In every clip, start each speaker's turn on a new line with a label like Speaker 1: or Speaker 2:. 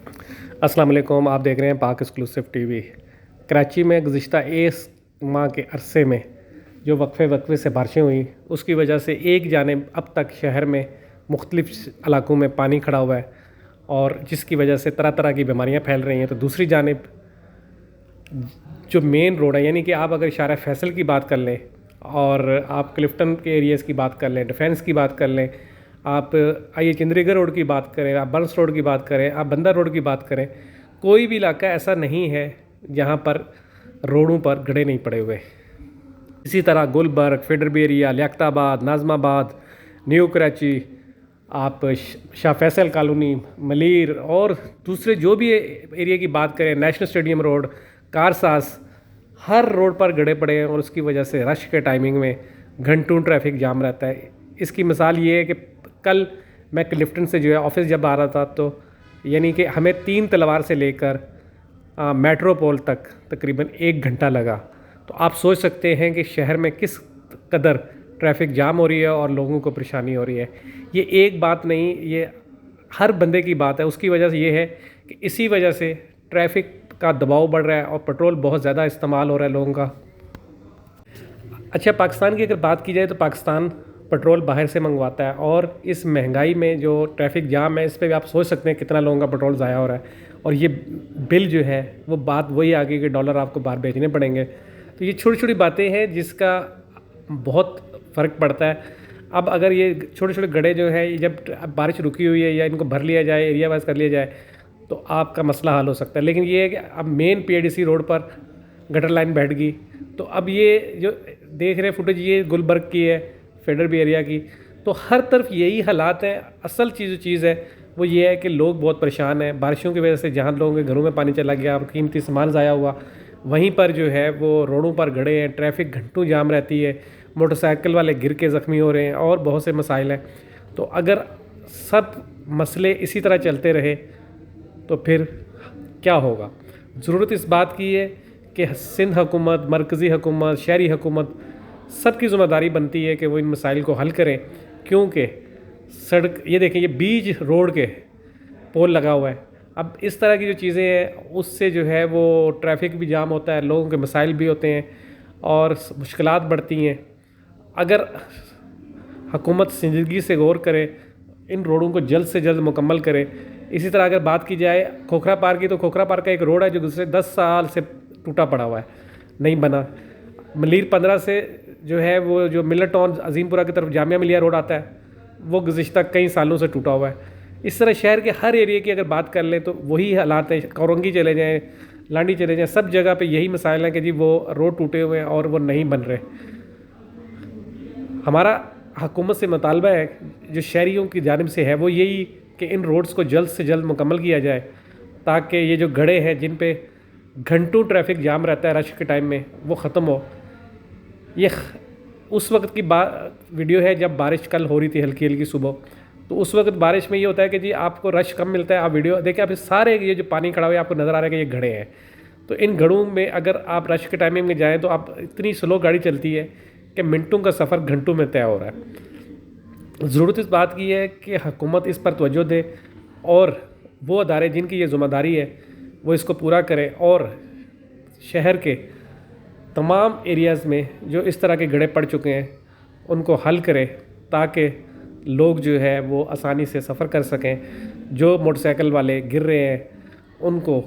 Speaker 1: السلام علیکم، آپ دیکھ رہے ہیں پاک ایکسکلوسیو ٹی وی۔ کراچی میں گزشتہ ایک ماہ کے عرصے میں جو وقفے سے بارشیں ہوئیں، اس کی وجہ سے ایک جانب اب تک شہر میں مختلف علاقوں میں پانی کھڑا ہوا ہے، اور جس کی وجہ سے طرح طرح کی بیماریاں پھیل رہی ہیں۔ تو دوسری جانب جو مین روڈ ہے، یعنی کہ آپ اگر شارع فیصل کی بات کر لیں، اور آپ کلفٹن کے ایریاز کی بات کر لیں، ڈیفینس کی بات کر لیں، آپ آئیے چندری گڑھ روڈ کی بات کریں، آپ برنس روڈ کی بات کریں، آپ بندر روڈ کی بات کریں، کوئی بھی علاقہ ایسا نہیں ہے جہاں پر روڈوں پر گڑھے نہیں پڑے ہوئے۔ اسی طرح گلبرگ، فیڈربی ایریا، لیاقت آباد، ناظم آباد، نیو کراچی، آپ شاہ فیصل کالونی، ملیر، اور دوسرے جو بھی ایریا کی بات کریں، نیشنل اسٹیڈیم روڈ، کارساز، ہر روڈ پر گڑھے پڑے ہیں، اور اس کی وجہ سے رش کے ٹائمنگ میں گھنٹوں ٹریفک جام رہتا ہے۔ اس کی مثال یہ ہے کہ کل میں کلفٹن سے جو ہے آفس جب آ رہا تھا، تو یعنی کہ ہمیں 3 تلوار سے لے کر میٹرو پول تک تقریباً 1 گھنٹہ لگا۔ تو آپ سوچ سکتے ہیں کہ شہر میں کس قدر ٹریفک جام ہو رہی ہے اور لوگوں کو پریشانی ہو رہی ہے۔ یہ ایک بات نہیں، یہ ہر بندے کی بات ہے۔ اس کی وجہ سے یہ ہے کہ اسی وجہ سے ٹریفک کا دباؤ بڑھ رہا ہے اور پیٹرول بہت زیادہ استعمال ہو رہا ہے لوگوں کا۔ اچھا، پاکستان کی اگر بات کی جائے تو پاکستان پیٹرول باہر سے منگواتا ہے، اور اس مہنگائی میں جو ٹریفک جام ہے، اس پہ بھی آپ سوچ سکتے ہیں کتنا لوگوں کا پیٹرول ضائع ہو رہا ہے، اور یہ بل جو ہے وہ بات وہی آ گئی کہ ڈالر آپ کو باہر بھیجنے پڑیں گے۔ تو یہ چھوٹی چھوٹی باتیں ہیں جس کا بہت فرق پڑتا ہے۔ اب اگر یہ چھوٹے چھوٹے گڑھے جو ہیں، جب بارش رکی ہوئی ہے یا ان کو بھر لیا جائے، ایریا وائز کر لیا جائے، تو آپ کا مسئلہ حل ہو سکتا ہے۔ لیکن یہ ہے کہ اب مین PIDC روڈ پر گٹر لائن بیٹھ گئی، تو اب یہ جو دیکھ رہے فوٹیج، یہ گلبرگ کی ہے، فیڈربی ایریا کی، تو ہر طرف یہی حالات ہیں۔ اصل چیز ہے وہ یہ ہے کہ لوگ بہت پریشان ہیں بارشوں کی وجہ سے۔ جہاں لوگوں کے گھروں میں پانی چلا گیا اور قیمتی سامان ضائع ہوا، وہیں پر جو ہے وہ روڈوں پر گڑھے ہیں، ٹریفک گھنٹوں جام رہتی ہے، موٹر سائیکل والے گر کے زخمی ہو رہے ہیں، اور بہت سے مسائل ہیں۔ تو اگر سب مسئلے اسی طرح چلتے رہے تو پھر کیا ہوگا؟ ضرورت اس بات کی ہے کہ سندھ حکومت، مرکزی حکومت، شہری حکومت، سب کی ذمہ داری بنتی ہے کہ وہ ان مسائل کو حل کریں، کیونکہ سڑک، یہ دیکھیں، یہ بیچ روڈ کے پول لگا ہوا ہے۔ اب اس طرح کی جو چیزیں ہیں، اس سے جو ہے وہ ٹریفک بھی جام ہوتا ہے، لوگوں کے مسائل بھی ہوتے ہیں اور مشکلات بڑھتی ہیں۔ اگر حکومت سنجیدگی سے غور کرے، ان روڈوں کو جلد سے جلد مکمل کرے۔ اسی طرح اگر بات کی جائے کھوکھرا پارک کی، تو کھوکھرا پارک کا ایک روڈ ہے جو گزشتہ 10 سال سے ٹوٹا پڑا ہوا ہے، نہیں بنا۔ ملیر 15 سے جو ہے وہ جو ملر ٹاؤن عظیم پورہ کی طرف جامعہ ملیہ روڈ آتا ہے، وہ گزشتہ کئی سالوں سے ٹوٹا ہوا ہے۔ اس طرح شہر کے ہر ایریے کی اگر بات کر لیں تو وہی حالات ہیں۔ کورنگی چلے جائیں، لانڈی چلے جائیں، سب جگہ پہ یہی مسائل ہیں کہ جی وہ روڈ ٹوٹے ہوئے ہیں اور وہ نہیں بن رہے۔ ہمارا حکومت سے مطالبہ ہے، جو شہریوں کی جانب سے ہے، وہ یہی کہ ان روڈز کو جلد سے جلد مکمل کیا جائے، تاکہ یہ جو گڑھے ہیں جن پہ گھنٹوں ٹریفک جام رہتا ہے رش کے ٹائم میں، وہ ختم ہو۔ یہ اس وقت کی ویڈیو ہے جب بارش کل ہو رہی تھی ہلکی ہلکی صبح، تو اس وقت بارش میں یہ ہوتا ہے کہ جی آپ کو رش کم ملتا ہے۔ آپ ویڈیو دیکھیں، آپ سارے یہ جو پانی کھڑا ہوا ہے آپ کو نظر آ رہا ہے کہ یہ گڑھے ہیں۔ تو ان گڑھوں میں اگر آپ رش کے ٹائمنگ میں جائیں تو آپ اتنی سلو گاڑی چلتی ہے کہ منٹوں کا سفر گھنٹوں میں طے ہو رہا ہے۔ ضرورت اس بات کی ہے کہ حکومت اس پر توجہ دے، اور وہ ادارے جن کی یہ ذمہ داری ہے وہ اس کو پورا کریں، اور شہر کے تمام ایریاز میں جو اس طرح کے گڑھے پڑ چکے ہیں ان کو حل کرے، تاکہ لوگ جو ہے وہ آسانی سے سفر کر سکیں۔ جو موٹر سائیکل والے گر رہے ہیں، ان کو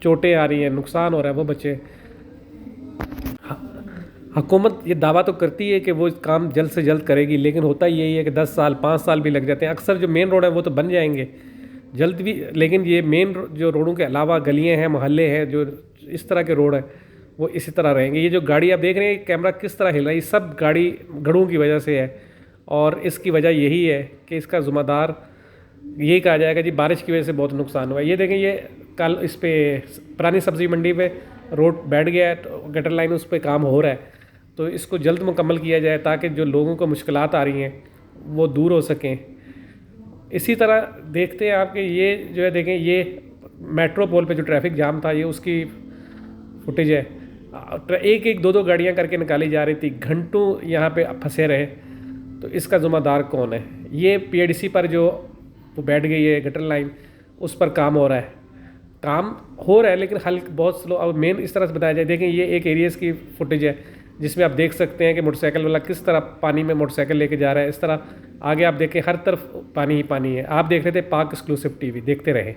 Speaker 1: چوٹیں آ رہی ہیں، نقصان ہو رہا ہے، وہ بچے۔ حکومت یہ دعویٰ تو کرتی ہے کہ وہ کام جلد سے جلد کرے گی، لیکن ہوتا یہی ہے کہ 10 سال 5 سال بھی لگ جاتے ہیں۔ اکثر جو مین روڈ ہیں وہ تو بن جائیں گے جلد بھی، لیکن یہ مین جو روڈوں کے علاوہ گلیاں ہیں، محلے ہیں، جو اس طرح کے روڈ ہیں، وہ اسی طرح رہیں گے۔ یہ جو گاڑی آپ دیکھ رہے ہیں، کیمرہ کس طرح ہل رہا ہے، یہ سب گاڑی گڑھوں کی وجہ سے ہے، اور اس کی وجہ یہی ہے کہ اس کا ذمہ دار یہی کہا جائے گا جی بارش کی وجہ سے بہت نقصان ہوا ہے۔ یہ دیکھیں، یہ کل اس پہ پرانی سبزی منڈی پہ روڈ بیٹھ گیا ہے، تو گٹر لائن اس پہ کام ہو رہا ہے، تو اس کو جلد مکمل کیا جائے تاکہ جو لوگوں کو مشکلات آ رہی ہیں وہ دور ہو سکیں۔ اسی طرح دیکھتے ہیں آپ کہ یہ جو ہے، دیکھیں، یہ میٹرو پول پہ جو ٹریفک جام تھا، یہ اس کی فوٹیج ہے۔ ایک ایک دو گاڑیاں کر کے نکالی جا رہی تھی، گھنٹوں یہاں پہ پھنسے رہے۔ تو اس کا ذمہ دار کون ہے؟ یہ PIDC پر جو وہ بیٹھ گئی ہے گٹر لائن، اس پر کام ہو رہا ہے، لیکن بہت سلو. اب مین اس طرح سے بتایا جائے، دیکھیں یہ ایک ایریاز کی فوٹیج ہے جس میں آپ دیکھ سکتے ہیں کہ موٹر سائیکل والا کس طرح پانی میں موٹر سائیکل لے کے جا رہا ہے. اس طرح آگے آپ دیکھیں ہر طرف پانی ہی پانی ہے. آپ دیکھ رہے تھے پاک ایکسکلوسیو ٹی وی، دیکھتے رہیں.